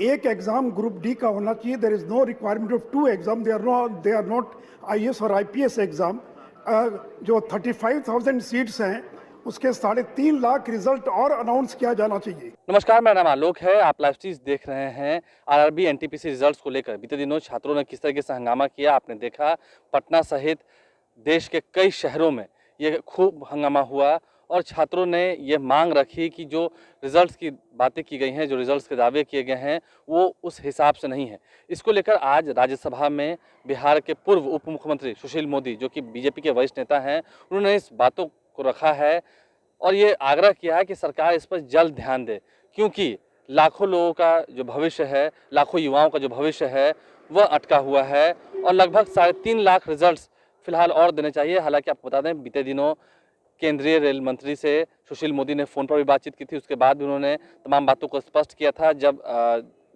एक exam group D का होना चाहिए। There is no requirement of two exam, they are not IAS और आईपीएस एग्जाम। जो 35,000 सीट्स हैं उसके 3.5 लाख रिजल्ट और अनाउंस किया जाना चाहिए। नमस्कार, मेरा नाम आलोक है। आप लाइव स्ट्रीम देख रहे हैं। आरआरबी एनटीपीसी रिजल्ट्स को लेकर बीते दिनों छात्रों ने किस तरीके से हंगामा किया आपने देखा। पटना सहित देश के कई शहरों में ये खूब हंगामा हुआ और छात्रों ने ये मांग रखी कि जो रिजल्ट्स की बातें की गई हैं, जो रिजल्ट्स के दावे किए गए हैं, वो उस हिसाब से नहीं है। इसको लेकर आज राज्यसभा में बिहार के पूर्व उप मुख्यमंत्री सुशील मोदी, जो कि बीजेपी के वरिष्ठ नेता हैं, उन्होंने इस बातों को रखा है और ये आग्रह किया है कि सरकार इस पर जल्द ध्यान दे, क्योंकि लाखों लोगों का जो भविष्य है, लाखों युवाओं का जो भविष्य है, वह अटका हुआ है और लगभग 3.5 लाख रिजल्ट्स फिलहाल और देने चाहिए। हालांकि आपको बता दें, बीते दिनों केंद्रीय रेल मंत्री से सुशील मोदी ने फ़ोन पर भी बातचीत की थी। उसके बाद भी उन्होंने तमाम बातों को स्पष्ट किया था। जब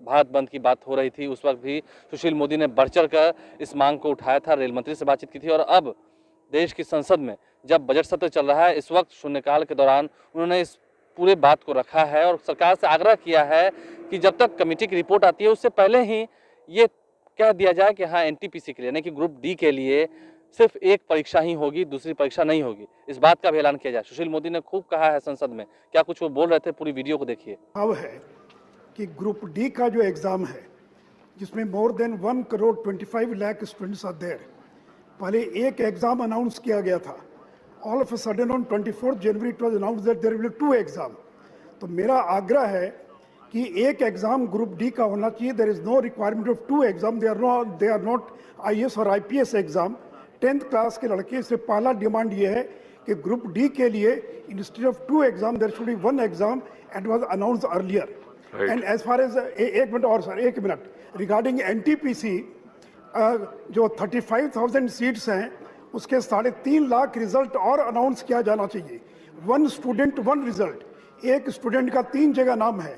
भारत बंद की बात हो रही थी, उस वक्त भी सुशील मोदी ने बढ़ चढ़ कर इस मांग को उठाया था, रेल मंत्री से बातचीत की थी। और अब देश की संसद में जब बजट सत्र चल रहा है, इस वक्त शून्यकाल के दौरान उन्होंने इस पूरे बात को रखा है और सरकार से आग्रह किया है कि जब तक कमेटी की रिपोर्ट आती है उससे पहले ही ये कह दिया जाए कि हाँ, एनटीपीसी के लिए, यानी कि ग्रुप डी के लिए सिर्फ एक परीक्षा ही होगी, दूसरी परीक्षा नहीं होगी। इस बात का भी ऐलान किया जाए। सुशील मोदी ने खूब कहा है संसद में, क्या कुछ वो बोल रहे थे, पूरी वीडियो को देखिए। अब है कि ग्रुप डी का जो एग्जाम है, जिसमें more than 1.25 crore students are there, पहले एक एग्जाम अनाउंस किया गया था। All of a sudden on 24 January it was announce that there will be 2 exam. तो मेरा आग्रह है कि एक एग्जाम ग्रुप डी का होना चाहिए। There is no requirement of 2 exam, they are not IAS और आईपीएस एग्जाम। 10th क्लास के लड़के से पहला डिमांड ये है कि ग्रुप डी के लिए instead of 2 exam there should be 1 exam and was announced earlier. And as far as एक मिनट रिगार्डिंग एनटीपीसी, जो 35,000 सीट्स हैं उसके 3.5 लाख रिजल्ट और अनाउंस किया जाना चाहिए। 1 स्टूडेंट 1 रिजल्ट, एक स्टूडेंट का 3 जगह नाम है।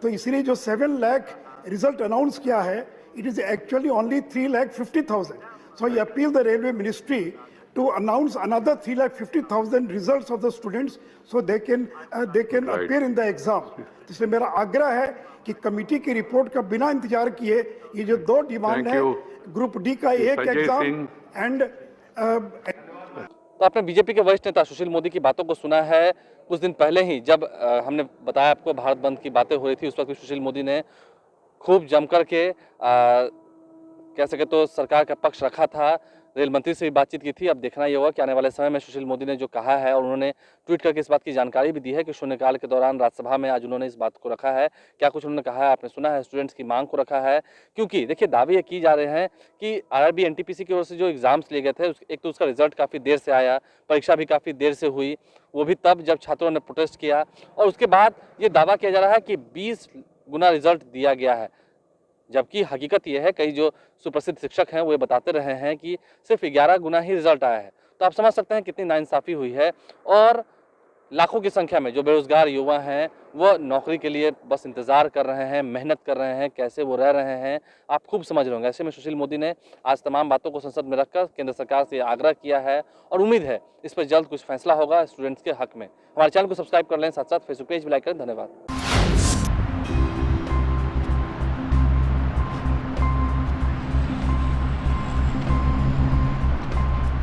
तो इसलिए जो 7 लाख रिजल्ट अनाउंस किया है, it is actually only 3,50,000। So I appeal the railway ministry to announce another 3,50,000 results of the students so they can appear in the exam. इसलिए मेरा आग्रह है कि कमेटी की रिपोर्ट का बिना इंतजार किए ये जो 2 डिमांड है, ग्रुप डी का एक एग्जाम एंड तो आपने बीजेपी के वरिष्ठ नेता सुशील मोदी की बातों को सुना है। कुछ दिन पहले ही जब हमने बताया आपको भारत बंद की बातें हो रही थी, उस वक्त भी सुशील मोदी ने खूब जम कर के कह सके तो सरकार का पक्ष रखा था। रेल मंत्री से भी बातचीत की थी। अब देखना ये होगा कि आने वाले समय में सुशील मोदी ने जो कहा है, और उन्होंने ट्वीट करके इस बात की जानकारी भी दी है कि शून्यकाल के दौरान राज्यसभा में आज उन्होंने इस बात को रखा है। क्या कुछ उन्होंने कहा है आपने सुना है। स्टूडेंट्स की मांग को रखा है, क्योंकि देखिए दावे ये की जा रहे हैं कि आरआरबी एनटीपीसी की ओर से जो एग्जाम्स लिए गए थे, एक तो उसका रिजल्ट काफ़ी देर से आया, परीक्षा भी काफ़ी देर से हुई, वो भी तब जब छात्रों ने प्रोटेस्ट किया। और उसके बाद ये दावा किया जा रहा है कि 20 गुना रिजल्ट दिया गया है, जबकि हकीकत यह है, कई जो सुप्रसिद्ध शिक्षक हैं वो ये बताते रहे हैं कि सिर्फ 11 गुना ही रिजल्ट आया है। तो आप समझ सकते हैं कितनी नाइंसाफ़ी हुई है। और लाखों की संख्या में जो बेरोजगार युवा हैं वो नौकरी के लिए बस इंतजार कर रहे हैं, मेहनत कर रहे हैं, कैसे वो रह रहे हैं आप खूब समझ रहे होंगे। ऐसे में सुशील मोदी ने आज तमाम बातों को संसद में रखकर केंद्र सरकार से आग्रह किया है और उम्मीद है इस पर जल्द कुछ फैसला होगा स्टूडेंट्स के हक में। हमारे चैनल को सब्सक्राइब कर लें, साथ साथ फेसबुक पेज भी लाइक करें। धन्यवाद।